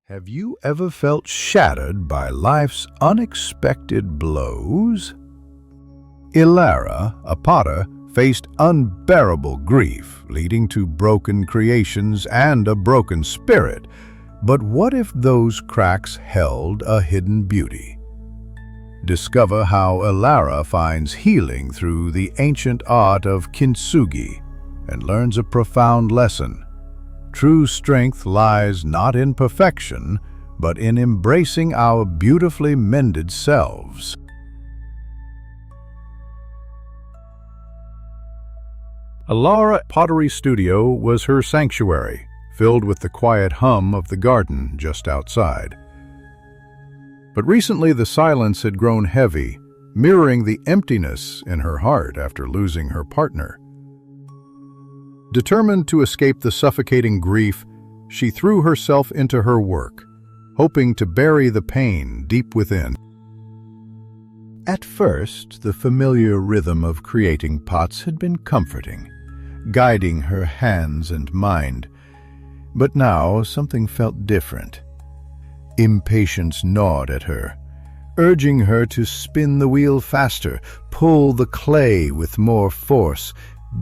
Have you ever felt shattered by life's unexpected blows? Elara, a potter, faced unbearable grief, leading to broken creations and a broken spirit. But what if those cracks held a hidden beauty? Discover how Elara finds healing through the ancient art of Kintsugi and learns a profound lesson. True strength lies not in perfection, but in embracing our beautifully mended selves. Elara Pottery Studio was her sanctuary, filled with the quiet hum of the garden just outside. But recently the silence had grown heavy, mirroring the emptiness in her heart after losing her partner. Determined to escape the suffocating grief, she threw herself into her work, hoping to bury the pain deep within. At first, the familiar rhythm of creating pots had been comforting, guiding her hands and mind. But now something felt different. Impatience gnawed at her, urging her to spin the wheel faster, pull the clay with more force,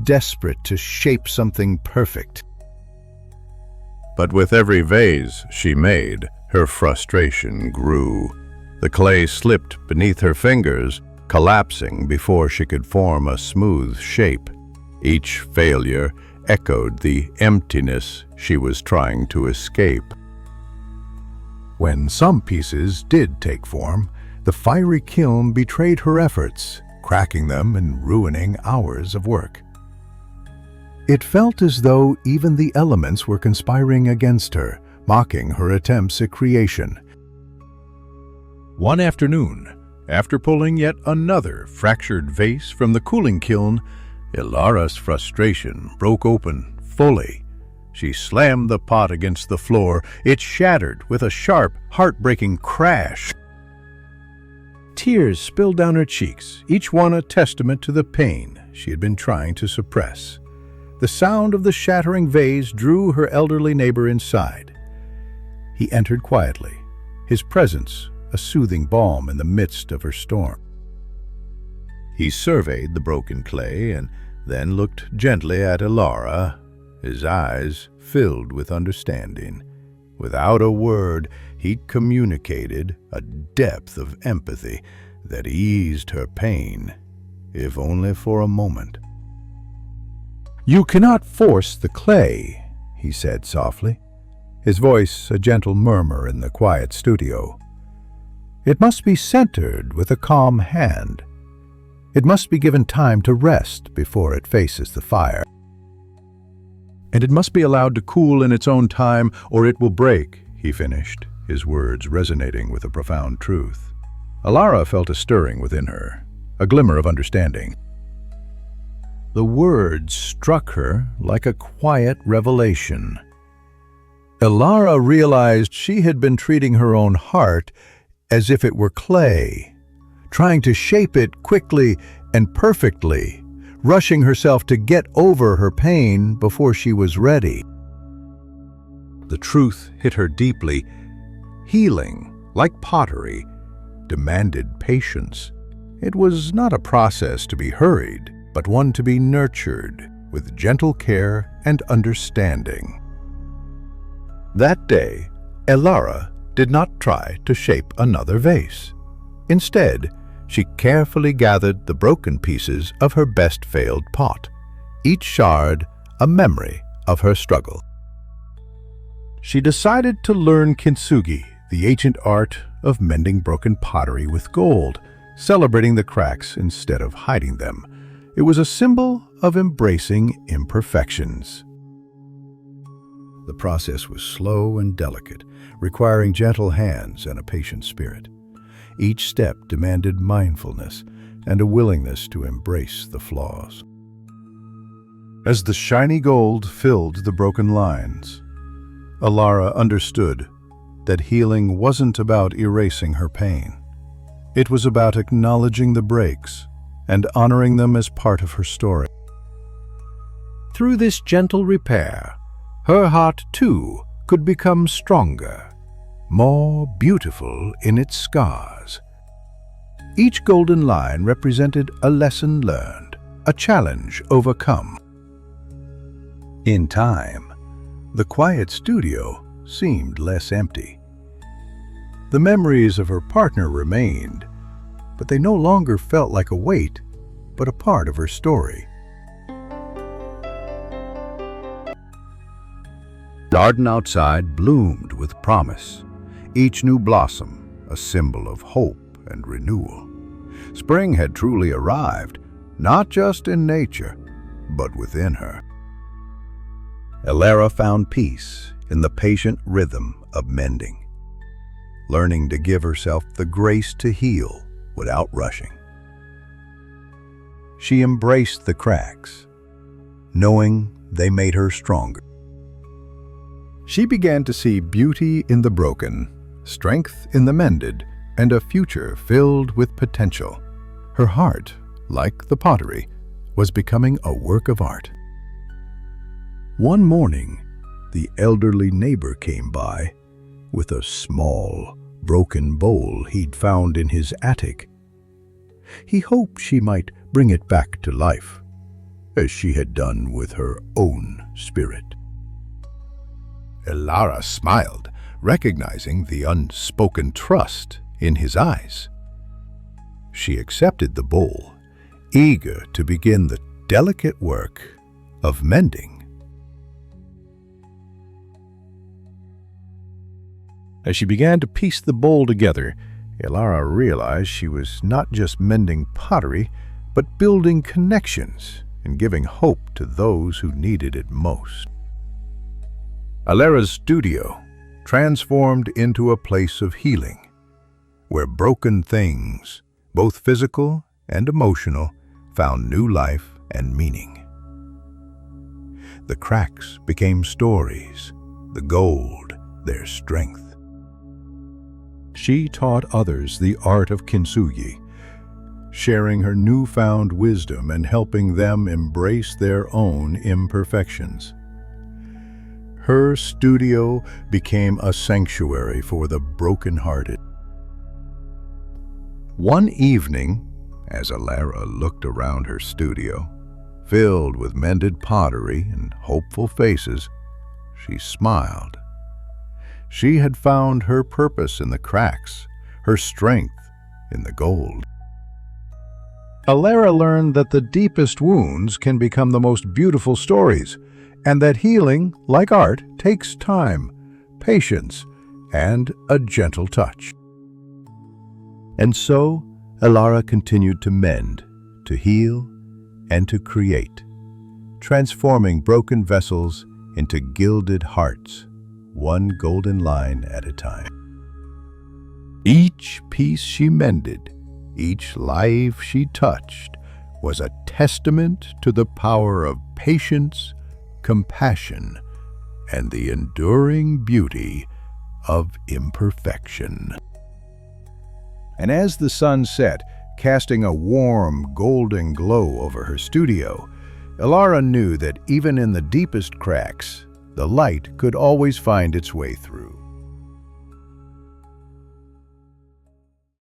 desperate to shape something perfect. But with every vase she made, her frustration grew. The clay slipped beneath her fingers, collapsing before she could form a smooth shape. Each failure echoed the emptiness she was trying to escape. When some pieces did take form, the fiery kiln betrayed her efforts, cracking them and ruining hours of work. It felt as though even the elements were conspiring against her, mocking her attempts at creation. One afternoon, after pulling yet another fractured vase from the cooling kiln, Elara's frustration broke open fully. She slammed the pot against the floor. It shattered with a sharp, heartbreaking crash. Tears spilled down her cheeks, each one a testament to the pain she had been trying to suppress. The sound of the shattering vase drew her elderly neighbor inside. He entered quietly, his presence a soothing balm in the midst of her storm. He surveyed the broken clay and then looked gently at Elara, his eyes filled with understanding. Without a word, he communicated a depth of empathy that eased her pain, if only for a moment. "You cannot force the clay," he said softly, his voice a gentle murmur in the quiet studio. "It must be centered with a calm hand. It must be given time to rest before it faces the fire. And it must be allowed to cool in its own time, or it will break," he finished, his words resonating with a profound truth. Elara felt a stirring within her, a glimmer of understanding. The words struck her like a quiet revelation. Elara realized she had been treating her own heart as if it were clay, trying to shape it quickly and perfectly, rushing herself to get over her pain before she was ready. The truth hit her deeply. Healing, like pottery, demanded patience. It was not a process to be hurried, but one to be nurtured with gentle care and understanding. That day, Elara did not try to shape another vase. Instead, she carefully gathered the broken pieces of her best failed pot, each shard a memory of her struggle. She decided to learn Kintsugi, the ancient art of mending broken pottery with gold, celebrating the cracks instead of hiding them. It was a symbol of embracing imperfections. The process was slow and delicate, requiring gentle hands and a patient spirit. Each step demanded mindfulness and a willingness to embrace the flaws. As the shiny gold filled the broken lines, Elara understood that healing wasn't about erasing her pain. It was about acknowledging the breaks and honoring them as part of her story. Through this gentle repair, her heart too could become stronger, more beautiful in its scars. Each golden line represented a lesson learned, a challenge overcome. In time, the quiet studio seemed less empty. The memories of her partner remained, but they no longer felt like a weight, but a part of her story. The garden outside bloomed with promise, each new blossom a symbol of hope and renewal. Spring had truly arrived, not just in nature, but within her. Elara found peace in the patient rhythm of mending, learning to give herself the grace to heal without rushing. She embraced the cracks, knowing they made her stronger. She began to see beauty in the broken, strength in the mended, and a future filled with potential. Her heart, like the pottery, was becoming a work of art. One morning, the elderly neighbor came by with a small, broken bowl he'd found in his attic. He hoped she might bring it back to life, as she had done with her own spirit. Elara smiled, recognizing the unspoken trust in his eyes. She accepted the bowl, eager to begin the delicate work of mending. As she began to piece the bowl together, Elara realized she was not just mending pottery, but building connections and giving hope to those who needed it most. Elara's studio transformed into a place of healing, where broken things, both physical and emotional, found new life and meaning. The cracks became stories, the gold their strength. She taught others the art of Kintsugi, sharing her newfound wisdom and helping them embrace their own imperfections. Her studio became a sanctuary for the brokenhearted. One evening, as Elara looked around her studio, filled with mended pottery and hopeful faces, she smiled. She had found her purpose in the cracks, her strength in the gold. Elara learned that the deepest wounds can become the most beautiful stories, and that healing, like art, takes time, patience, and a gentle touch. And so, Elara continued to mend, to heal, and to create, transforming broken vessels into gilded hearts, one golden line at a time. Each piece she mended, each life she touched, was a testament to the power of patience, compassion, and the enduring beauty of imperfection. And as the sun set, casting a warm, golden glow over her studio, Elara knew that even in the deepest cracks, the light could always find its way through.